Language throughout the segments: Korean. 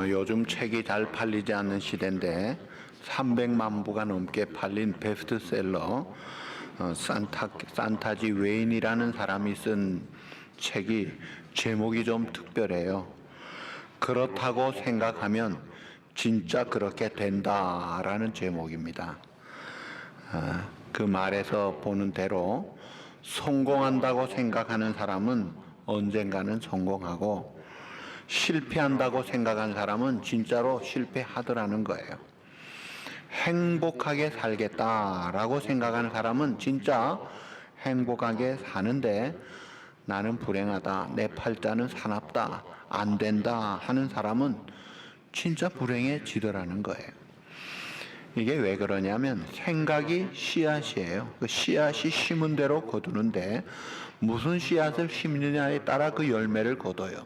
요즘 책이 잘 팔리지 않는 시대인데 300만 부가 넘게 팔린 베스트셀러 산타지 웨인이라는 사람이 쓴 책이 제목이 좀 특별해요. 그렇다고 생각하면 진짜 그렇게 된다라는 제목입니다. 그 말에서 보는 대로 성공한다고 생각하는 사람은 언젠가는 성공하고 실패한다고 생각한 사람은 진짜로 실패하더라는 거예요. 행복하게 살겠다라고 생각하는 사람은 진짜 행복하게 사는데, 나는 불행하다, 내 팔자는 사납다, 안 된다 하는 사람은 진짜 불행해지더라는 거예요. 이게 왜 그러냐면 생각이 씨앗이에요. 그 씨앗이 심은 대로 거두는데 무슨 씨앗을 심느냐에 따라 그 열매를 거둬요.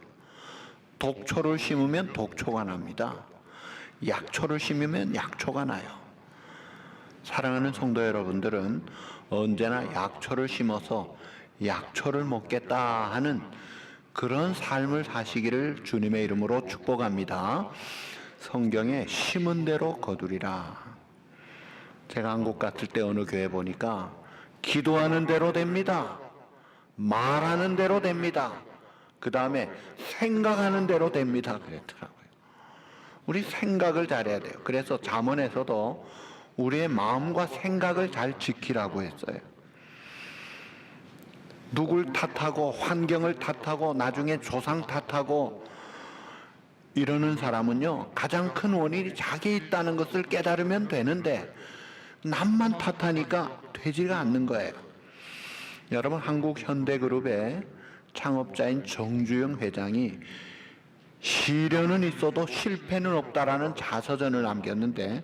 독초를 심으면 독초가 납니다. 약초를 심으면 약초가 나요. 사랑하는 성도 여러분들은 언제나 약초를 심어서 약초를 먹겠다 하는 그런 삶을 사시기를 주님의 이름으로 축복합니다. 성경에 심은 대로 거두리라. 제가 한국 갔을 때 어느 교회 보니까 기도하는 대로 됩니다. 말하는 대로 됩니다. 그 다음에 생각하는 대로 됩니다 그랬더라고요. 우리 생각을 잘해야 돼요. 그래서 잠언에서도 우리의 마음과 생각을 잘 지키라고 했어요. 누굴 탓하고 환경을 탓하고 나중에 조상 탓하고 이러는 사람은요, 가장 큰 원인이 자기에 있다는 것을 깨달으면 되는데 남만 탓하니까 되지가 않는 거예요. 여러분, 한국 현대그룹의 창업자인 정주영 회장이 시련은 있어도 실패는 없다라는 자서전을 남겼는데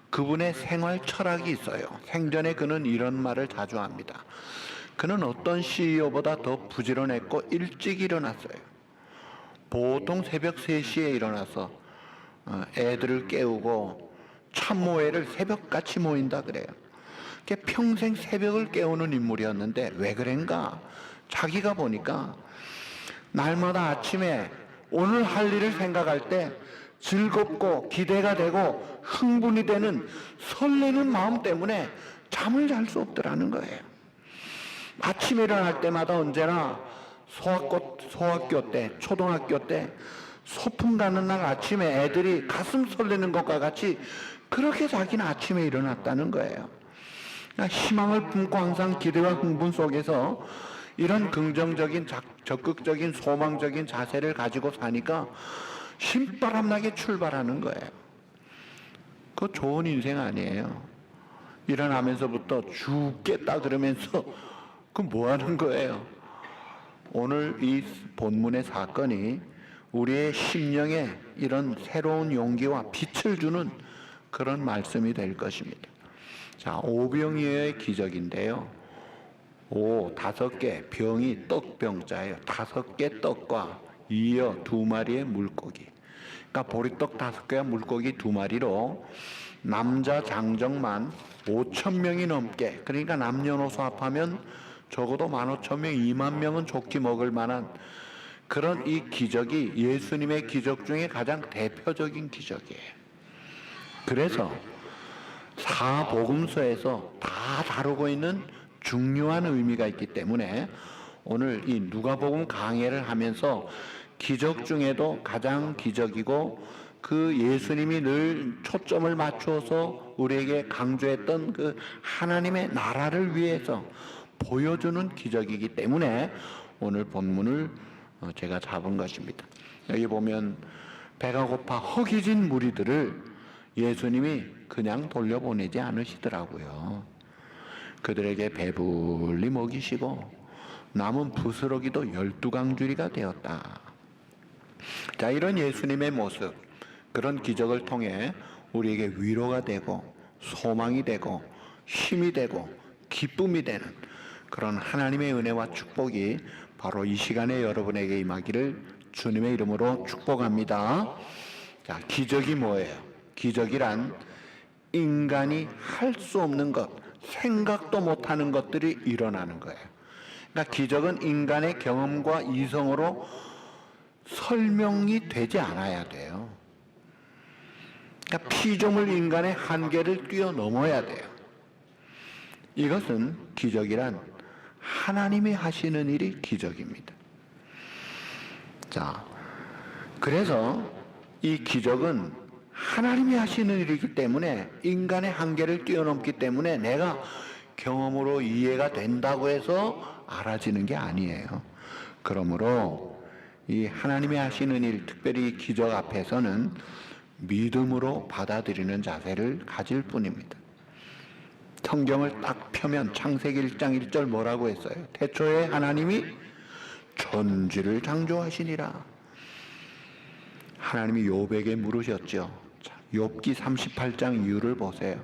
그분의 생활 철학이 있어요. 생전에 그는 이런 말을 자주 합니다. 그는 어떤 CEO보다 더 부지런했고 일찍 일어났어요. 보통 새벽 3시에 일어나서 애들을 깨우고 참모회를 새벽같이 모인다 그래요. 평생 새벽을 깨우는 인물이었는데 왜 그런가? 자기가 보니까 날마다 아침에 오늘 할 일을 생각할 때 즐겁고 기대가 되고 흥분이 되는 설레는 마음 때문에 잠을 잘 수 없더라는 거예요. 아침에 일어날 때마다 언제나 소학교 때, 초등학교 때 소풍 가는 날 아침에 애들이 가슴 설레는 것과 같이 그렇게 자기는 아침에 일어났다는 거예요. 희망을 품고 항상 기대와 흥분 속에서 이런 긍정적인 적극적인 소망적인 자세를 가지고 사니까 신바람나게 출발하는 거예요. 그거 좋은 인생 아니에요. 일어나면서부터 죽겠다 그러면서 그 뭐 하는 거예요? 오늘 이 본문의 사건이 우리의 심령에 이런 새로운 용기와 빛을 주는 그런 말씀이 될 것입니다. 자, 오병이어의 기적인데요. 5개 병이 떡병자예요. 5개 떡과 이어 2마리의 물고기. 그러니까 보리떡 5개와 물고기 2마리로 남자 장정만 5,000명이 넘게, 그러니까 남녀노소 합하면 적어도 15,000명, 2만 명은 좋게 먹을 만한 그런 이 기적이 예수님의 기적 중에 가장 대표적인 기적이에요. 그래서 사복음서에서 다 다루고 있는 중요한 의미가 있기 때문에 오늘 이 누가복음 강해를 하면서 기적 중에도 가장 기적이고 그 예수님이 늘 초점을 맞추어서 우리에게 강조했던 그 하나님의 나라를 위해서 보여주는 기적이기 때문에 오늘 본문을 제가 잡은 것입니다. 여기 보면 배가 고파 허기진 무리들을 예수님이 그냥 돌려보내지 않으시더라고요. 그들에게 배불리 먹이시고 남은 부스러기도 12강줄이가 되었다. 자, 이런 예수님의 모습, 그런 기적을 통해 우리에게 위로가 되고 소망이 되고 힘이 되고 기쁨이 되는 그런 하나님의 은혜와 축복이 바로 이 시간에 여러분에게 임하기를 주님의 이름으로 축복합니다. 자, 기적이 뭐예요? 기적이란 인간이 할 수 없는 것, 생각도 못하는 것들이 일어나는 거예요. 그러니까 기적은 인간의 경험과 이성으로 설명이 되지 않아야 돼요. 그러니까 피조물 인간의 한계를 뛰어넘어야 돼요. 이것은 기적이란 하나님이 하시는 일이 기적입니다. 자, 그래서 이 기적은 하나님이 하시는 일이기 때문에 인간의 한계를 뛰어넘기 때문에 내가 경험으로 이해가 된다고 해서 알아지는 게 아니에요. 그러므로 이 하나님이 하시는 일, 특별히 기적 앞에서는 믿음으로 받아들이는 자세를 가질 뿐입니다. 성경을 딱 펴면 창세기 1장 1절 뭐라고 했어요? 태초에 하나님이 천지를 창조하시니라. 하나님이 욥에게 물으셨죠. 욥기 38장 이유를 보세요.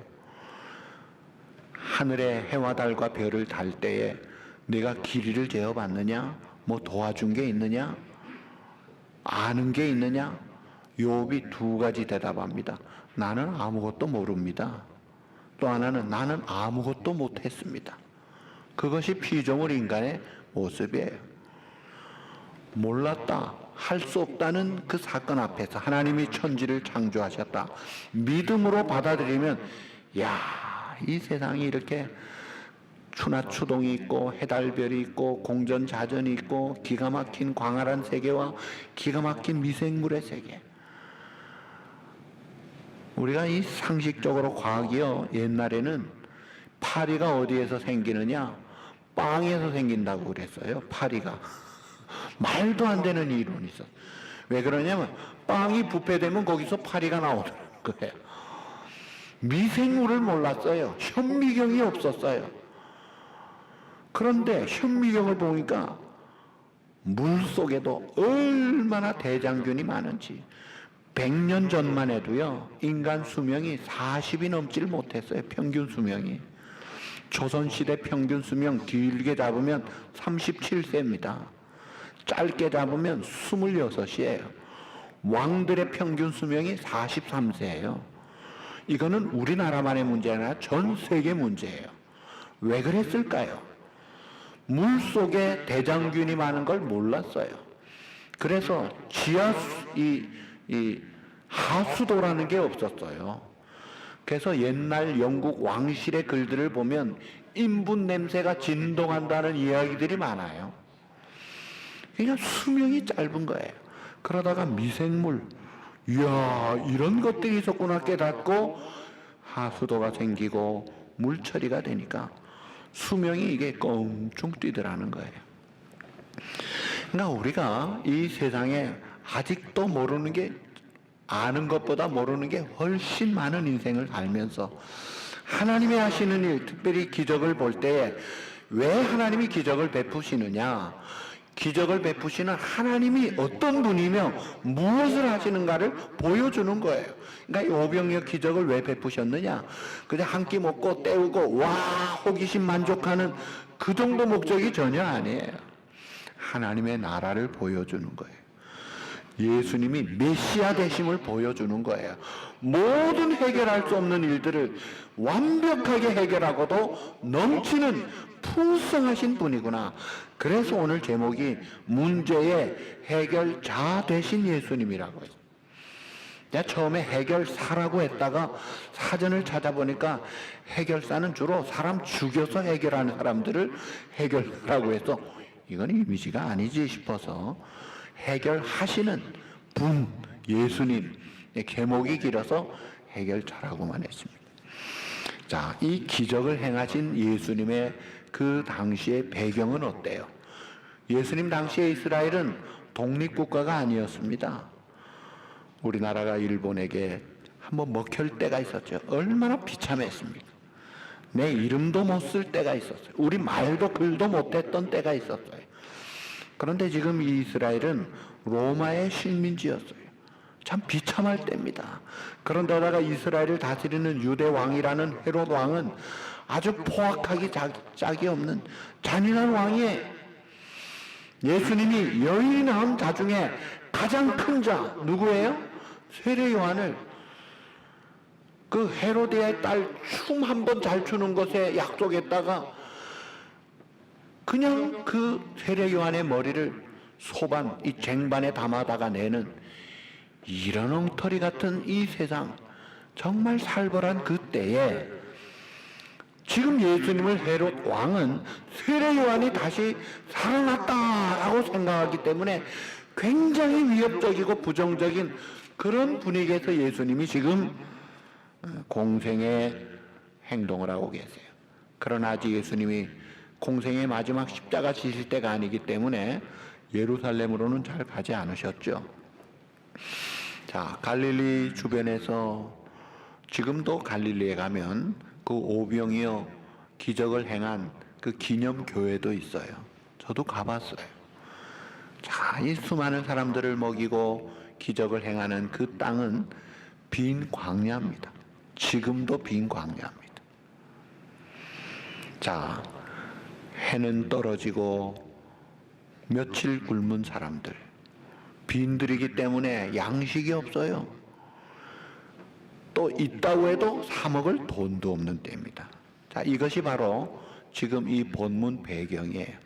하늘에 해와 달과 별을 달 때에 네가 길이를 재어봤느냐? 뭐 도와준 게 있느냐? 아는 게 있느냐? 욥이 두 가지 대답합니다. 나는 아무것도 모릅니다. 또 하나는 나는 아무것도 못했습니다. 그것이 피조물 인간의 모습이에요. 몰랐다, 할 수 없다는 그 사건 앞에서 하나님이 천지를 창조하셨다. 믿음으로 받아들이면 야, 이 세상이 이렇게 추나추동이 있고 해달별이 있고 공전자전이 있고 기가 막힌 광활한 세계와 기가 막힌 미생물의 세계. 우리가 이 상식적으로 과학이요, 옛날에는 파리가 어디에서 생기느냐? 빵에서 생긴다고 그랬어요. 파리가. 말도 안 되는 이론이 있어. 왜 그러냐면 빵이 부패되면 거기서 파리가 나오는 거예요. 미생물을 몰랐어요. 현미경이 없었어요. 그런데 현미경을 보니까 물 속에도 얼마나 대장균이 많은지. 100년 전만 해도요, 인간 수명이 40이 넘지를 못했어요. 평균 수명이. 조선시대 평균 수명 길게 잡으면 37세입니다. 짧게 잡으면 26이에요. 왕들의 평균 수명이 43세예요. 이거는 우리나라만의 문제가 아니라 전 세계 문제예요. 왜 그랬을까요? 물 속에 대장균이 많은 걸 몰랐어요. 그래서 하수도라는 게 없었어요. 그래서 옛날 영국 왕실의 글들을 보면 인분 냄새가 진동한다는 이야기들이 많아요. 그냥 수명이 짧은 거예요. 그러다가 미생물, 이야, 이런 것들이 있었구나 깨닫고 하수도가 생기고 물 처리가 되니까 수명이 이게 껑충 뛰더라는 거예요. 그러니까 우리가 이 세상에 아직도 모르는 게, 아는 것보다 모르는 게 훨씬 많은 인생을 살면서 하나님이 하시는 일, 특별히 기적을 볼 때에 왜 하나님이 기적을 베푸시느냐? 기적을 베푸시는 하나님이 어떤 분이며 무엇을 하시는가를 보여주는 거예요. 그러니까 오병이어 기적을 왜 베푸셨느냐? 그냥 한 끼 먹고 때우고 와 호기심 만족하는 그 정도 목적이 전혀 아니에요. 하나님의 나라를 보여주는 거예요. 예수님이 메시아 되심을 보여주는 거예요. 모든 해결할 수 없는 일들을 완벽하게 해결하고도 넘치는 풍성하신 분이구나. 그래서 오늘 제목이 문제의 해결자 되신 예수님이라고 해요. 내가 처음에 해결사라고 했다가 사전을 찾아보니까 해결사는 주로 사람 죽여서 해결하는 사람들을 해결사라고 해서 이건 이미지가 아니지 싶어서 해결하시는 분, 예수님, 제목이 길어서 해결자라고만 했습니다. 자, 이 기적을 행하신 예수님의 그 당시의 배경은 어때요? 예수님 당시에 이스라엘은 독립국가가 아니었습니다. 우리나라가 일본에게 한번 먹힐 때가 있었죠. 얼마나 비참했습니까? 내 이름도 못 쓸 때가 있었어요. 우리 말도 글도 못했던 때가 있었어요. 그런데 지금 이 이스라엘은 로마의 식민지였어요. 참 비참할 때입니다. 그런데다가 이스라엘을 다스리는 유대 왕이라는 헤롯 왕은 아주 포악하기 짝이 없는 잔인한 왕이에요. 예수님이 여인이 낳은 자 중에 가장 큰 자 누구예요? 세례 요한을 그 헤로데의 딸 춤 한 번 잘 추는 것에 약속했다가 그냥 그 세례 요한의 머리를 소반, 이 쟁반에 담아다가 내는 이런 엉터리 같은 이 세상, 정말 살벌한 그 때에 지금 예수님을 헤롯 왕은 세례 요한이 다시 살아났다라고 생각하기 때문에 굉장히 위협적이고 부정적인 그런 분위기에서 예수님이 지금 공생의 행동을 하고 계세요. 그러나 아직 예수님이 공생의 마지막 십자가 지실 때가 아니기 때문에 예루살렘으로는 잘 가지 않으셨죠. 자, 갈릴리 주변에서 지금도 갈릴리에 가면 그 오병이어 기적을 행한 그 기념교회도 있어요. 저도 가봤어요. 자, 이 수많은 사람들을 먹이고 기적을 행하는 그 땅은 빈 광야입니다. 지금도 빈 광야입니다. 자, 해는 떨어지고 며칠 굶은 사람들, 빈들이기 때문에 양식이 없어요. 또 있다고 해도 사 먹을 돈도 없는 때입니다. 자, 이것이 바로 지금 이 본문 배경이에요.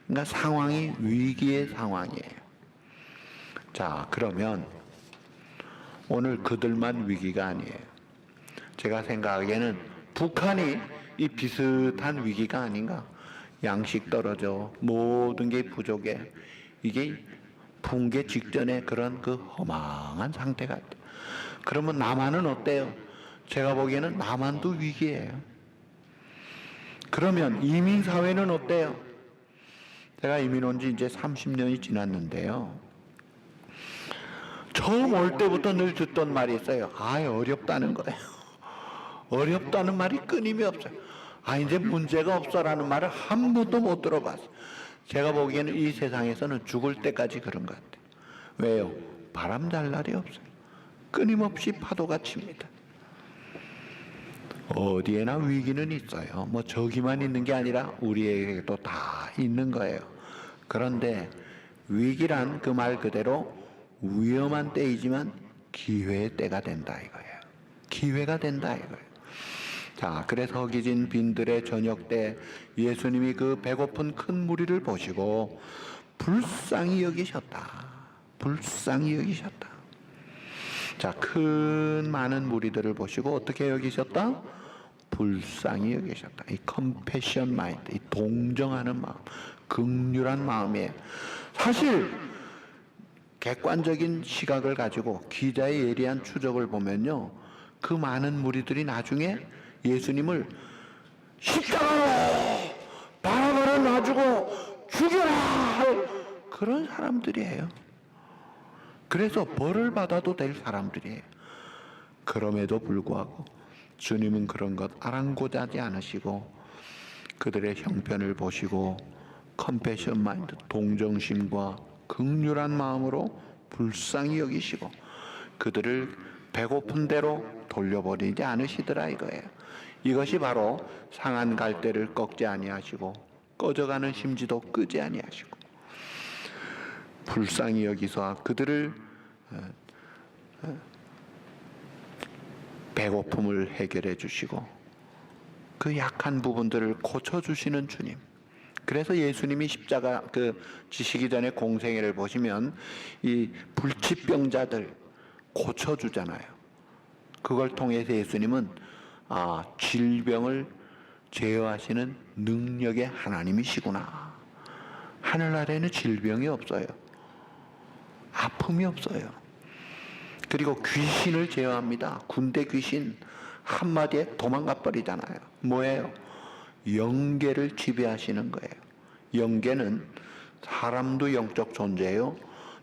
그러니까 상황이 위기의 상황이에요. 자, 그러면 오늘 그들만 위기가 아니에요. 제가 생각하기에는 북한이 이 비슷한 위기가 아닌가. 양식 떨어져 모든 게 부족해. 이게 붕괴 직전에 그런 그 허망한 상태 같아요. 그러면 남한은 어때요? 제가 보기에는 남한도 위기예요. 그러면 이민사회는 어때요? 제가 이민 온 지 이제 30년이 지났는데요. 처음 올 때부터 늘 듣던 말이 있어요. 어렵다는 거예요. 어렵다는 말이 끊임이 없어요. 이제 문제가 없어라는 말을 한 번도 못 들어봤어요. 제가 보기에는 이 세상에서는 죽을 때까지 그런 것 같아요. 왜요? 바람 잘 날이 없어요. 끊임없이 파도가 칩니다. 어디에나 위기는 있어요. 뭐 저기만 있는 게 아니라 우리에게도 다 있는 거예요. 그런데 위기란 그 말 그대로 위험한 때이지만 기회의 때가 된다 이거예요. 기회가 된다 이거예요. 자, 그래서 허기진 빈들의 저녁 때 예수님이 그 배고픈 큰 무리를 보시고 불쌍히 여기셨다. 불쌍히 여기셨다. 자, 큰 많은 무리들을 보시고 어떻게 여기셨다? 불쌍히 여기셨다. 이 컴패션 마인드, 이 동정하는 마음, 긍휼한 마음이에요. 사실 객관적인 시각을 가지고 기자의 예리한 추적을 보면요, 그 많은 무리들이 나중에 예수님을 십자가로 바라바라 놔주고 죽여라 할 그런 사람들이에요. 그래서 벌을 받아도 될 사람들이에요. 그럼에도 불구하고 주님은 그런 것 아랑곳하지 않으시고 그들의 형편을 보시고 컴패션 마인드, 동정심과 긍휼한 마음으로 불쌍히 여기시고 그들을 배고픈 대로 돌려버리지 않으시더라 이거예요. 이것이 바로 상한 갈대를 꺾지 아니하시고 꺼져가는 심지도 끄지 아니하시고 불쌍히 여기서 그들을 배고픔을 해결해 주시고 그 약한 부분들을 고쳐주시는 주님. 그래서 예수님이 십자가 지시기 전에 공생애를 보시면 이 불치병자들 고쳐주잖아요. 그걸 통해서 예수님은 질병을 제어하시는 능력의 하나님이시구나. 하늘 아래에는 질병이 없어요. 아픔이 없어요. 그리고 귀신을 제어합니다. 군대 귀신 한마디에 도망가 버리잖아요. 뭐예요? 영계를 지배하시는 거예요. 영계는 사람도 영적 존재예요.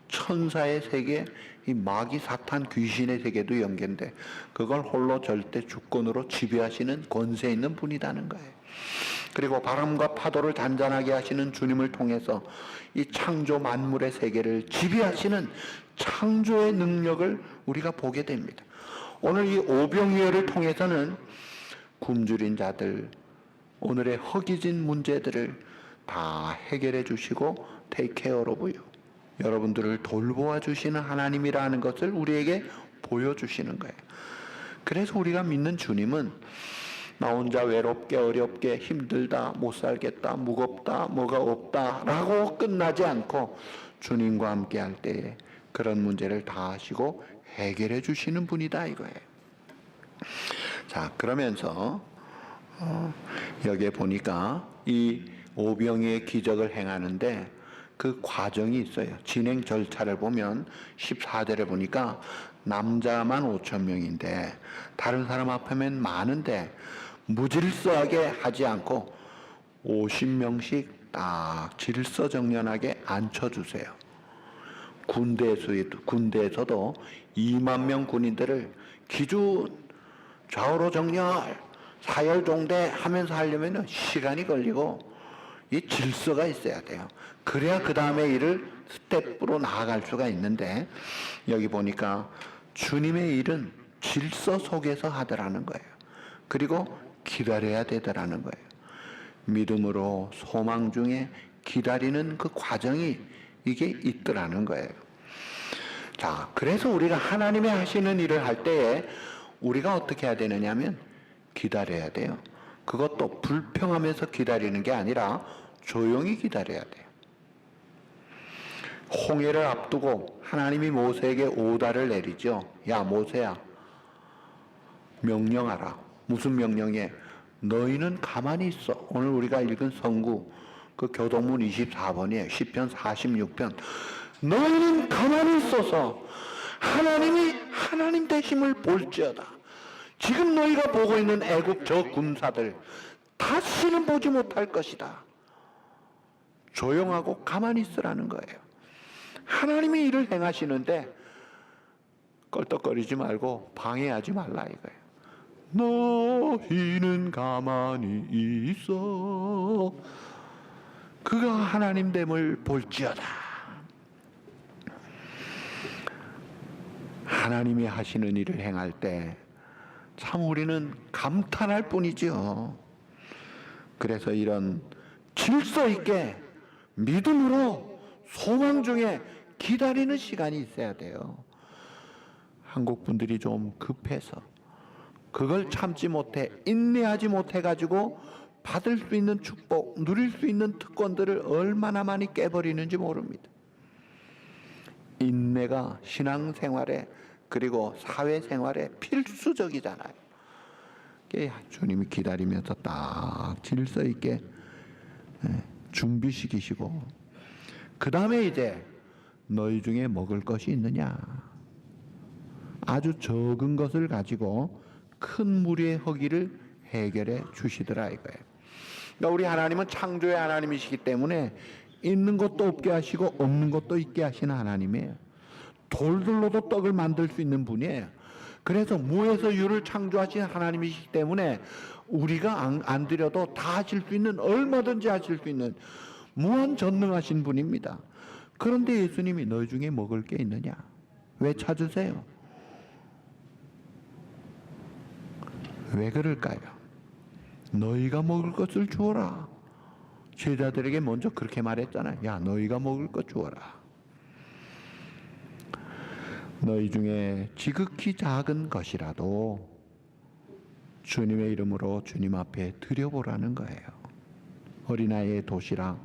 천사의 세계, 이 마귀 사탄 귀신의 세계도 영계인데 그걸 홀로 절대 주권으로 지배하시는 권세 있는 분이라는 거예요. 그리고 바람과 파도를 잔잔하게 하시는 주님을 통해서 이 창조 만물의 세계를 지배하시는 창조의 능력을 우리가 보게 됩니다. 오늘 이 오병이어를 통해서는 굶주린 자들, 오늘의 허기진 문제들을 다 해결해 주시고 take care of you, 여러분들을 돌보아 주시는 하나님이라는 것을 우리에게 보여주시는 거예요. 그래서 우리가 믿는 주님은 나 혼자 외롭게 어렵게 힘들다 못 살겠다 무겁다 뭐가 없다 라고 끝나지 않고 주님과 함께 할 때에 그런 문제를 다 하시고 해결해 주시는 분이다 이거예요. 자, 그러면서 여기에 보니까 이 오병이의 기적을 행하는데 그 과정이 있어요. 진행 절차를 보면 14절에 보니까 남자만 5천 명인데 다른 사람 앞에는 많은데 무질서하게 하지 않고 50명씩 딱 질서정연하게 앉혀주세요. 군대에서도 2만 명 군인들을 기준 좌우로 정렬 사열동대 하면서 하려면 시간이 걸리고 이 질서가 있어야 돼요. 그래야 그 다음에 일을 스텝으로 나아갈 수가 있는데 여기 보니까 주님의 일은 질서 속에서 하더라는 거예요. 그리고 기다려야 되더라는 거예요. 믿음으로 소망 중에 기다리는 그 과정이 이게 있더라는 거예요. 자, 그래서 우리가 하나님의 하시는 일을 할 때에 우리가 어떻게 해야 되느냐 하면 기다려야 돼요. 그것도 불평하면서 기다리는 게 아니라 조용히 기다려야 돼요. 홍해를 앞두고 하나님이 모세에게 오다를 내리죠. 야, 모세야, 명령하라. 무슨 명령에? 너희는 가만히 있어. 오늘 우리가 읽은 성구 그 교동문 24번이에요. 시편 46편. 너희는 가만히 있어서 하나님이 하나님 되심을 볼지어다. 지금 너희가 보고 있는 애국 저 군사들 다시는 보지 못할 것이다. 조용하고 가만히 있으라는 거예요. 하나님이 일을 행하시는데 껄떡거리지 말고 방해하지 말라 이거예요. 너희는 가만히 있어. 그가 하나님 됨을 볼지어다. 하나님이 하시는 일을 행할 때 참 우리는 감탄할 뿐이죠. 그래서 이런 질서 있게 믿음으로 소망 중에 기다리는 시간이 있어야 돼요. 한국 분들이 좀 급해서 그걸 참지 못해 인내하지 못해가지고 받을 수 있는 축복, 누릴 수 있는 특권들을 얼마나 많이 깨버리는지 모릅니다. 인내가 신앙생활에 그리고 사회생활에 필수적이잖아요. 주님이 기다리면서 딱 질서 있게 준비시키시고 그 다음에 이제 너희 중에 먹을 것이 있느냐. 아주 적은 것을 가지고 큰 무리의 허기를 해결해 주시더라 이거예요. 그러니까 우리 하나님은 창조의 하나님이시기 때문에 있는 것도 없게 하시고 없는 것도 있게 하시는 하나님이에요. 돌들로도 떡을 만들 수 있는 분이에요. 그래서 무에서 유를 창조하신 하나님이시기 때문에 우리가 안 드려도 다 하실 수 있는, 얼마든지 하실 수 있는 무한 전능하신 분입니다. 그런데 예수님이 너희 중에 먹을 게 있느냐? 왜 찾으세요? 왜 그럴까요? 너희가 먹을 것을 주어라. 제자들에게 먼저 그렇게 말했잖아요. 야, 너희가 먹을 것 주어라. 너희 중에 지극히 작은 것이라도 주님의 이름으로 주님 앞에 드려보라는 거예요. 어린아이의 도시락,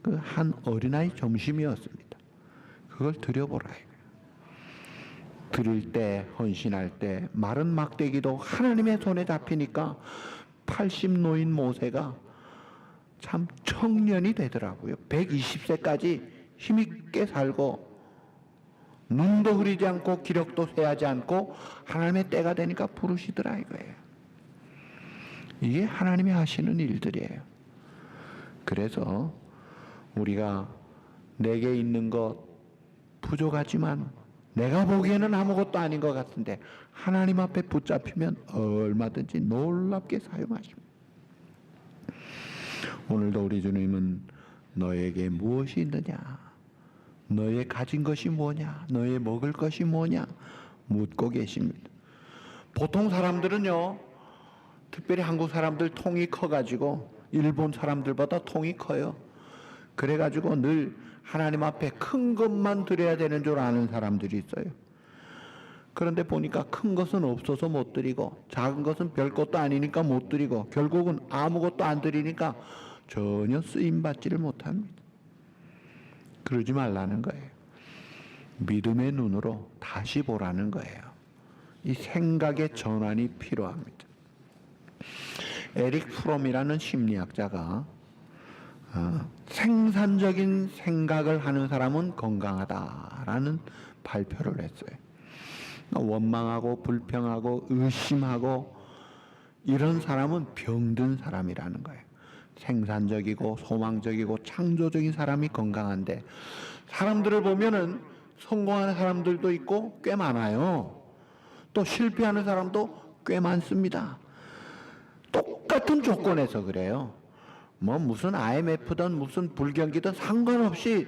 그 한 어린아이 점심이었습니다. 그걸 드려보라. 드릴 때, 헌신할 때 마른 막대기도 하나님의 손에 잡히니까 80노인 모세가 참 청년이 되더라고요. 120세까지 힘있게 살고 눈도 흐리지 않고 기력도 쇠하지 않고 하나님의 때가 되니까 부르시더라 이거예요. 이게 하나님이 하시는 일들이에요. 그래서 우리가 내게 있는 것 부족하지만 내가 보기에는 아무것도 아닌 것 같은데 하나님 앞에 붙잡히면 얼마든지 놀랍게 사용하십니다. 오늘도 우리 주님은 너에게 무엇이 있느냐, 너의 가진 것이 뭐냐, 너의 먹을 것이 뭐냐 묻고 계십니다. 보통 사람들은요, 특별히 한국 사람들 통이 커가지고 일본 사람들보다 통이 커요. 그래가지고 늘 하나님 앞에 큰 것만 드려야 되는 줄 아는 사람들이 있어요. 그런데 보니까 큰 것은 없어서 못 드리고 작은 것은 별 것도 아니니까 못 드리고 결국은 아무것도 안 드리니까 전혀 쓰임받지를 못합니다. 그러지 말라는 거예요. 믿음의 눈으로 다시 보라는 거예요. 이 생각의 전환이 필요합니다. 에릭 프롬이라는 심리학자가 생산적인 생각을 하는 사람은 건강하다라는 발표를 했어요. 원망하고 불평하고 의심하고 이런 사람은 병든 사람이라는 거예요. 생산적이고 소망적이고 창조적인 사람이 건강한데, 사람들을 보면은 성공하는 사람들도 있고 꽤 많아요. 또 실패하는 사람도 꽤 많습니다. 똑같은 조건에서 그래요. 뭐 무슨 IMF든 무슨 불경기든 상관없이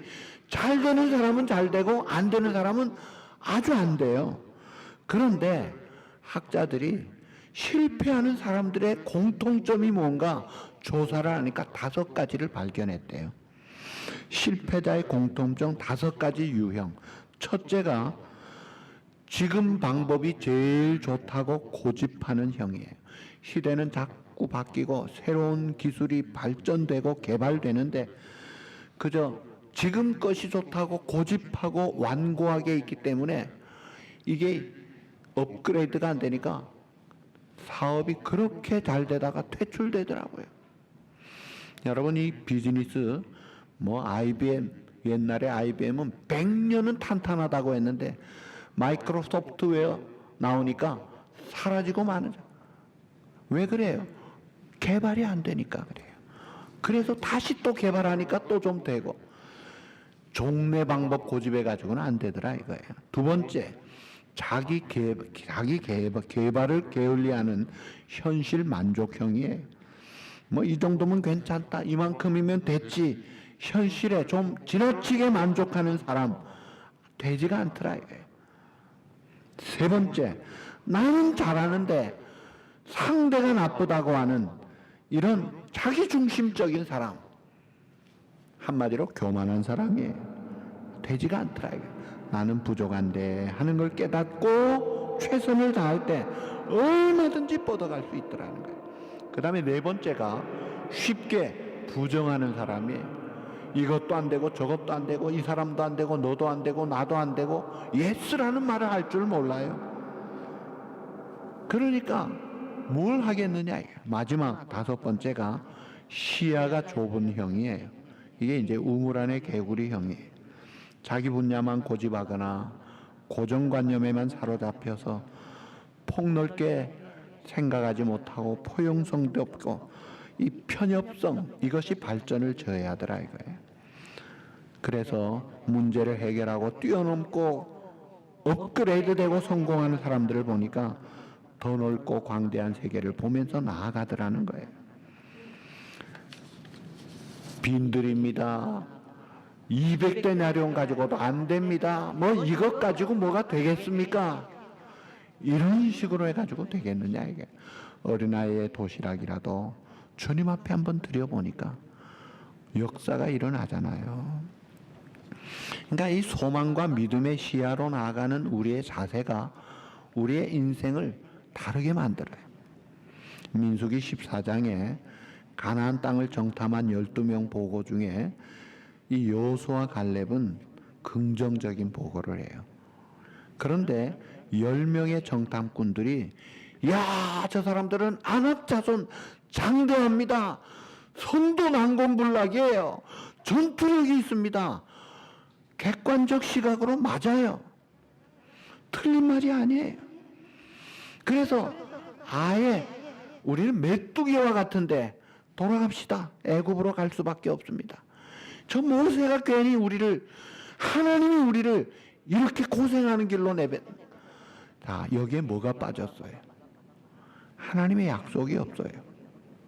잘 되는 사람은 잘 되고 안 되는 사람은 아주 안 돼요. 그런데 학자들이 실패하는 사람들의 공통점이 뭔가 조사를 하니까 5가지를 발견했대요. 실패자의 공통점 5가지 유형. 첫째가 지금 방법이 제일 좋다고 고집하는 형이에요. 시대는 자꾸 바뀌고 새로운 기술이 발전되고 개발되는데 그저 지금 것이 좋다고 고집하고 완고하게 있기 때문에 이게 업그레이드가 안 되니까 사업이 그렇게 잘 되다가 퇴출되더라고요. 여러분, 이 비즈니스 IBM, 옛날에 IBM은 100년은 탄탄하다고 했는데 마이크로소프트웨어 나오니까 사라지고 마는. 왜 그래요? 개발이 안 되니까 그래요. 그래서 다시 또 개발하니까 또 좀 되고, 종래 방법 고집해 가지고는 안 되더라 이거예요. 두 번째, 자기 개발을 게을리하는 현실 만족형이에요. 이 정도면 괜찮다, 이만큼이면 됐지, 현실에 좀 지나치게 만족하는 사람 되지가 않더라 이거예요. 세 번째, 나는 잘하는데 상대가 나쁘다고 하는 이런 자기중심적인 사람, 한마디로 교만한 사람이에요. 되지가 않더라 이거예요. 나는 부족한데 하는 걸 깨닫고 최선을 다할 때 얼마든지 뻗어갈 수 있더라는 거예요. 그 다음에 네 번째가 쉽게 부정하는 사람이에요. 이것도 안 되고 저것도 안 되고 이 사람도 안 되고 너도 안 되고 나도 안 되고 예스라는 말을 할 줄 몰라요. 그러니까 뭘 하겠느냐. 마지막 5번째가 시야가 좁은 형이에요. 이게 이제 우물안의 개구리 형이에요. 자기 분야만 고집하거나 고정관념에만 사로잡혀서 폭넓게 생각하지 못하고 포용성도 없고 이 편협성, 이것이 발전을 저해하더라 이거예요. 그래서 문제를 해결하고 뛰어넘고 업그레이드되고 성공하는 사람들을 보니까 더 넓고 광대한 세계를 보면서 나아가더라는 거예요. 빈들입니다. 200데나리온 가지고도 안 됩니다. 이것 가지고 뭐가 되겠습니까? 이런 식으로 해가지고 되겠느냐 이게. 어린아이의 도시락이라도 주님 앞에 한번 드려보니까 역사가 일어나잖아요. 그러니까 이 소망과 믿음의 시야로 나아가는 우리의 자세가 우리의 인생을 다르게 만들어요. 민수기 14장에 가나안 땅을 정탐한 12명 보고 중에 이 여호수아 갈렙은 긍정적인 보고를 해요. 그런데 10명의 정탐꾼들이 야, 저 사람들은 아낙 자손 장대합니다. 선도 난공불락이에요. 전투력이 있습니다. 객관적 시각으로 맞아요. 틀린 말이 아니에요. 그래서 아예 우리는 메뚜기와 같은데 돌아갑시다. 애굽으로 갈 수밖에 없습니다. 저 모세가 괜히 하나님이 우리를 이렇게 고생하는 길로 자, 여기에 뭐가 빠졌어요? 하나님의 약속이 없어요.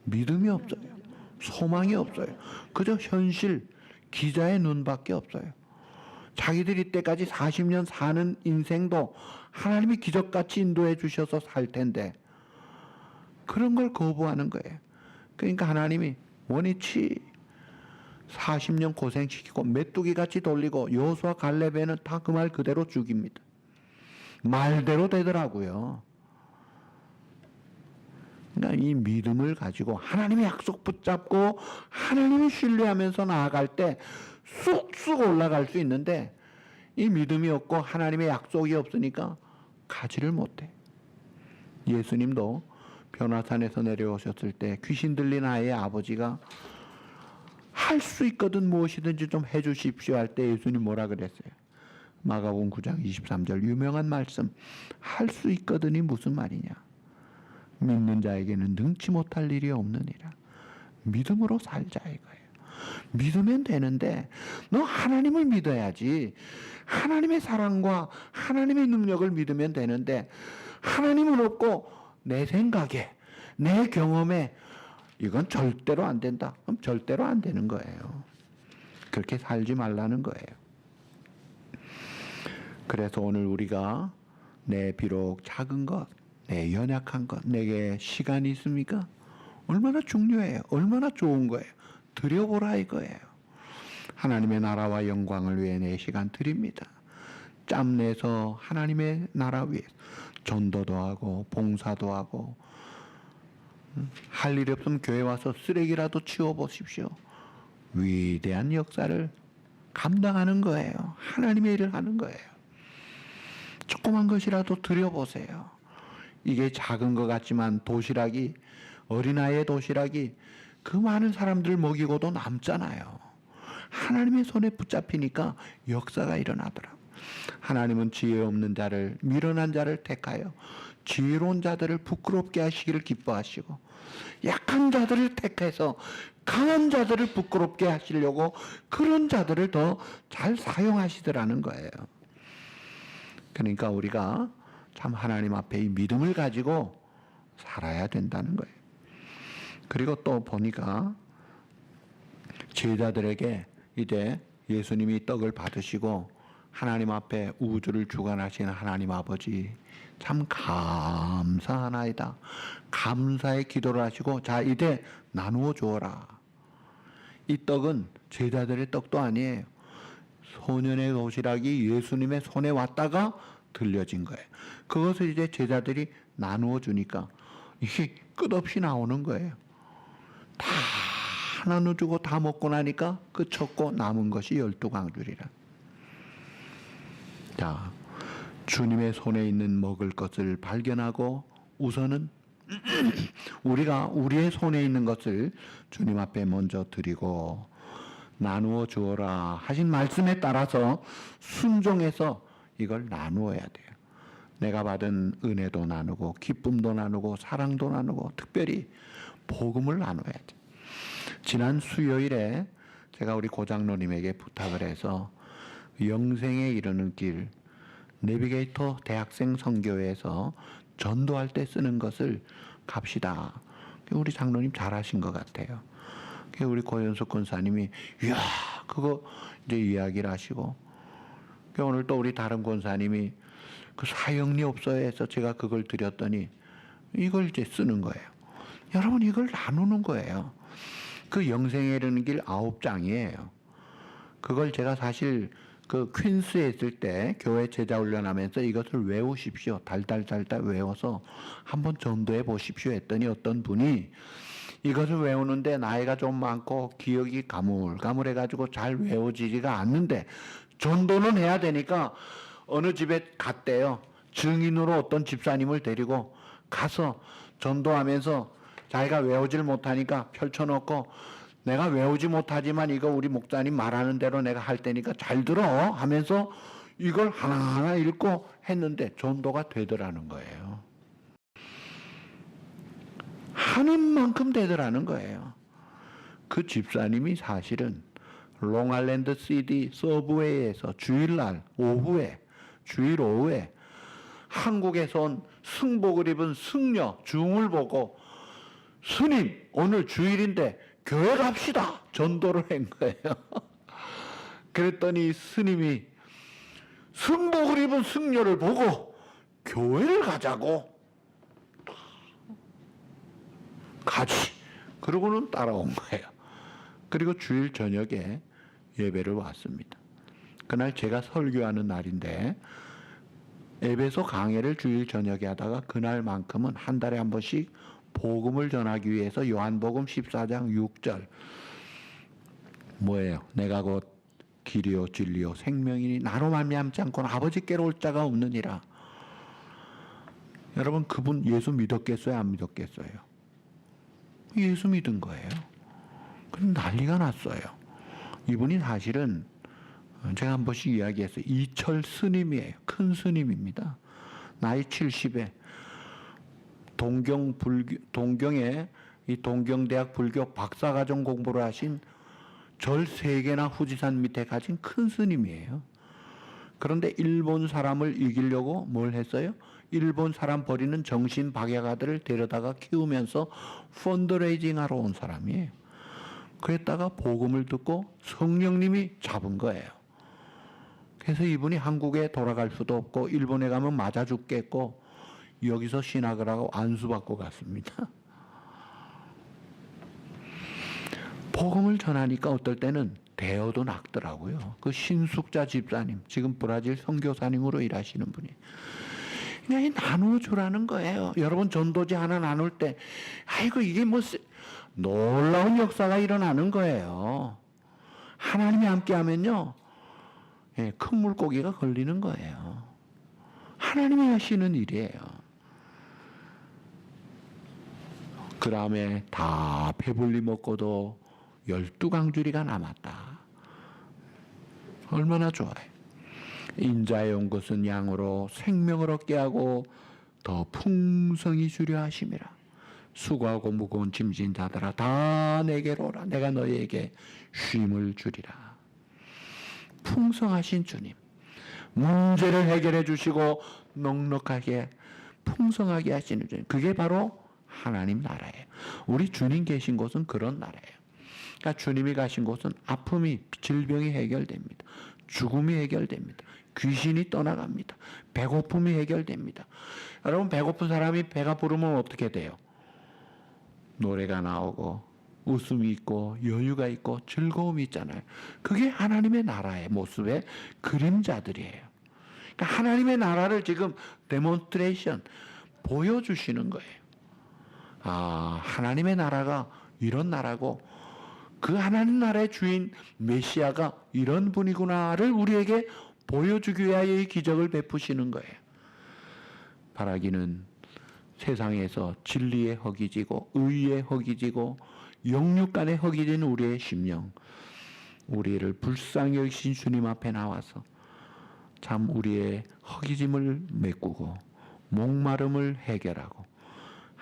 믿음이 없어요. 소망이 없어요. 그저 현실, 기자의 눈밖에 없어요. 자기들이 이때까지 40년 사는 인생도 하나님이 기적같이 인도해 주셔서 살 텐데 그런 걸 거부하는 거예요. 그러니까 하나님이 원위치 40년 고생시키고 메뚜기같이 돌리고 여호수아 갈렙에는 다 그 말 그대로 죽입니다. 말대로 되더라고요. 그러니까 이 믿음을 가지고 하나님의 약속 붙잡고 하나님을 신뢰하면서 나아갈 때 쑥쑥 올라갈 수 있는데, 이 믿음이 없고 하나님의 약속이 없으니까 가지를 못해. 예수님도 변화산에서 내려오셨을 때 귀신 들린 아이의 아버지가 할 수 있거든 무엇이든지 좀 해주십시오 할 때 예수님 뭐라 그랬어요? 마가복음 9장 23절 유명한 말씀, 할 수 있거든이 무슨 말이냐? 믿는 자에게는 능치 못할 일이 없느니라. 믿음으로 살자 이거예요. 믿으면 되는데 너 하나님을 믿어야지. 하나님의 사랑과 하나님의 능력을 믿으면 되는데, 하나님은 없고 내 생각에 내 경험에 이건 절대로 안 된다. 그럼 절대로 안 되는 거예요. 그렇게 살지 말라는 거예요. 그래서 오늘 우리가 내 비록 작은 것, 내 연약한 것, 내게 시간이 있습니까? 얼마나 중요해요. 얼마나 좋은 거예요. 드려보라 이거예요. 하나님의 나라와 영광을 위해 내 시간 드립니다. 짬내서 하나님의 나라 위해 전도도 하고 봉사도 하고, 할 일이 없으면 교회 와서 쓰레기라도 치워보십시오. 위대한 역사를 감당하는 거예요. 하나님의 일을 하는 거예요. 조그만 것이라도 드려보세요. 이게 작은 것 같지만 도시락이, 어린아이의 도시락이 그 많은 사람들 먹이고도 남잖아요. 하나님의 손에 붙잡히니까 역사가 일어나더라고요. 하나님은 지혜 없는 자를, 미련한 자를 택하여 지혜로운 자들을 부끄럽게 하시기를 기뻐하시고, 약한 자들을 택해서 강한 자들을 부끄럽게 하시려고 그런 자들을 더 잘 사용하시더라는 거예요. 그러니까 우리가 참 하나님 앞에 이 믿음을 가지고 살아야 된다는 거예요. 그리고 또 보니까 제자들에게 이제 예수님이 떡을 받으시고 하나님 앞에 우주를 주관하시는 하나님 아버지 참 감사하나이다. 감사의 기도를 하시고, 자 이제 나누어 주어라. 이 떡은 제자들의 떡도 아니에요. 소년의 도시락이 예수님의 손에 왔다가 들려진 거예요. 그것을 이제 제자들이 나누어 주니까 이게 끝없이 나오는 거예요. 다 나눠주고 다 먹고 나니까 끝없고 남은 것이 12강줄이라. 자, 주님의 손에 있는 먹을 것을 발견하고 우선은 우리가 우리의 손에 있는 것을 주님 앞에 먼저 드리고 나누어 주어라 하신 말씀에 따라서 순종해서 이걸 나누어야 돼요. 내가 받은 은혜도 나누고 기쁨도 나누고 사랑도 나누고 특별히 복음을 나눠야 돼. 지난 수요일에 제가 우리 고장로님에게 부탁을 해서 영생에 이르는 길 내비게이터 대학생 선교회에서 전도할 때 쓰는 것을 갑시다. 우리 장로님 잘하신 것 같아요. 우리 고현숙 권사님이 이야 그거 이제 이야기를 하시고, 오늘 또 우리 다른 권사님이 그 사형리 없어야 해서 제가 그걸 드렸더니 이걸 이제 쓰는 거예요. 여러분 이걸 나누는 거예요. 그 영생에 이르는 길 9장이에요. 그걸 제가 사실 그 퀸스에 있을 때 교회 제자 훈련하면서 이것을 외우십시오. 달달 외워서 한번 전도해 보십시오 했더니 어떤 분이 이것을 외우는데 나이가 좀 많고 기억이 가물가물해가지고 잘 외워지지가 않는데 전도는 해야 되니까 어느 집에 갔대요. 증인으로 어떤 집사님을 데리고 가서 전도하면서 자기가 외우질 못하니까 펼쳐놓고, 내가 외우지 못하지만 이거 우리 목사님 말하는 대로 내가 할 테니까 잘 들어 하면서 이걸 하나하나 읽고 했는데 전도가 되더라는 거예요. 하는 만큼 되더라는 거예요. 그 집사님이 사실은 롱아일랜드 시티 서브웨이에서 주일날 오후에, 주일 오후에 한국에서 온 승복을 입은 승려 중을 보고 스님 오늘 주일인데 교회 갑시다 전도를 한 거예요. 그랬더니 스님이 승복을 입은 승려를 보고 교회를 가자고 가지. 그러고는 따라온 거예요. 그리고 주일 저녁에 예배를 왔습니다. 그날 제가 설교하는 날인데 에베소 강해를 주일 저녁에 하다가 그날만큼은 한 달에 한 번씩 복음을 전하기 위해서 요한복음 14장 6절 뭐예요? 내가 곧 길이요 진리요 생명이니 나로 말미암지 않고는 아버지께로 올 자가 없느니라. 여러분 그분 예수 믿었겠어요? 안 믿었겠어요? 예수 믿은 거예요. 그럼 난리가 났어요. 이분이 사실은 제가 한 번씩 이야기했어요. 이철 스님이에요. 큰 스님입니다. 나이 70에 동경에 이 동경대학 불교 박사과정 공부를 하신 절 3개나 후지산 밑에 가진 큰 스님이에요. 그런데 일본 사람을 이기려고 뭘 했어요? 일본 사람 버리는 정신 박약아들을 데려다가 키우면서 펀드레이징 하러 온 사람이에요. 그랬다가 복음을 듣고 성령님이 잡은 거예요. 그래서 이분이 한국에 돌아갈 수도 없고 일본에 가면 맞아 죽겠고 여기서 신학을 하고 안수받고 갔습니다. 복음을 전하니까 어떨 때는 대어도 낫더라고요. 그 신숙자 집사님, 지금 브라질 선교사님으로 일하시는 분이 그냥 나눠주라는 거예요. 여러분 전도지 하나 나눌 때 아이고 이게 뭐 놀라운 역사가 일어나는 거예요. 하나님이 함께하면요, 큰 물고기가 걸리는 거예요. 하나님이 하시는 일이에요. 그 다음에 다 배불리 먹고도 12강주리가 남았다. 얼마나 좋아요. 인자에 온 것은 양으로 생명을 얻게 하고 더 풍성히 주려 하심이라. 수고하고 무거운 짐진 자들아 다 내게로 오라. 내가 너희에게 쉼을 주리라. 풍성하신 주님, 문제를 해결해 주시고 넉넉하게 풍성하게 하시는 주님, 그게 바로 하나님 나라예요. 우리 주님 계신 곳은 그런 나라예요. 그러니까 주님이 가신 곳은 아픔이, 질병이 해결됩니다. 죽음이 해결됩니다. 귀신이 떠나갑니다. 배고픔이 해결됩니다. 여러분 배고픈 사람이 배가 부르면 어떻게 돼요? 노래가 나오고 웃음이 있고 여유가 있고 즐거움이 있잖아요. 그게 하나님의 나라의 모습의 그림자들이에요. 그러니까 하나님의 나라를 지금 데몬스트레이션 보여주시는 거예요. 아, 하나님의 나라가 이런 나라고 그 하나님 나라의 주인 메시아가 이런 분이구나를 우리에게 보여주기 위하여 이 기적을 베푸시는 거예요. 바라기는 세상에서 진리에 허기지고 의에 허기지고 영육간에 허기진 우리의 심령, 우리를 불쌍히 여기신 주님 앞에 나와서 참 우리의 허기짐을 메꾸고 목마름을 해결하고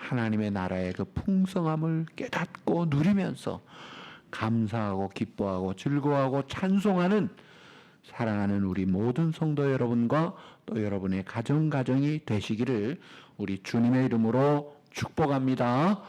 하나님의 나라의 그 풍성함을 깨닫고 누리면서 감사하고 기뻐하고 즐거워하고 찬송하는 사랑하는 우리 모든 성도 여러분과 또 여러분의 가정이 되시기를 우리 주님의 이름으로 축복합니다.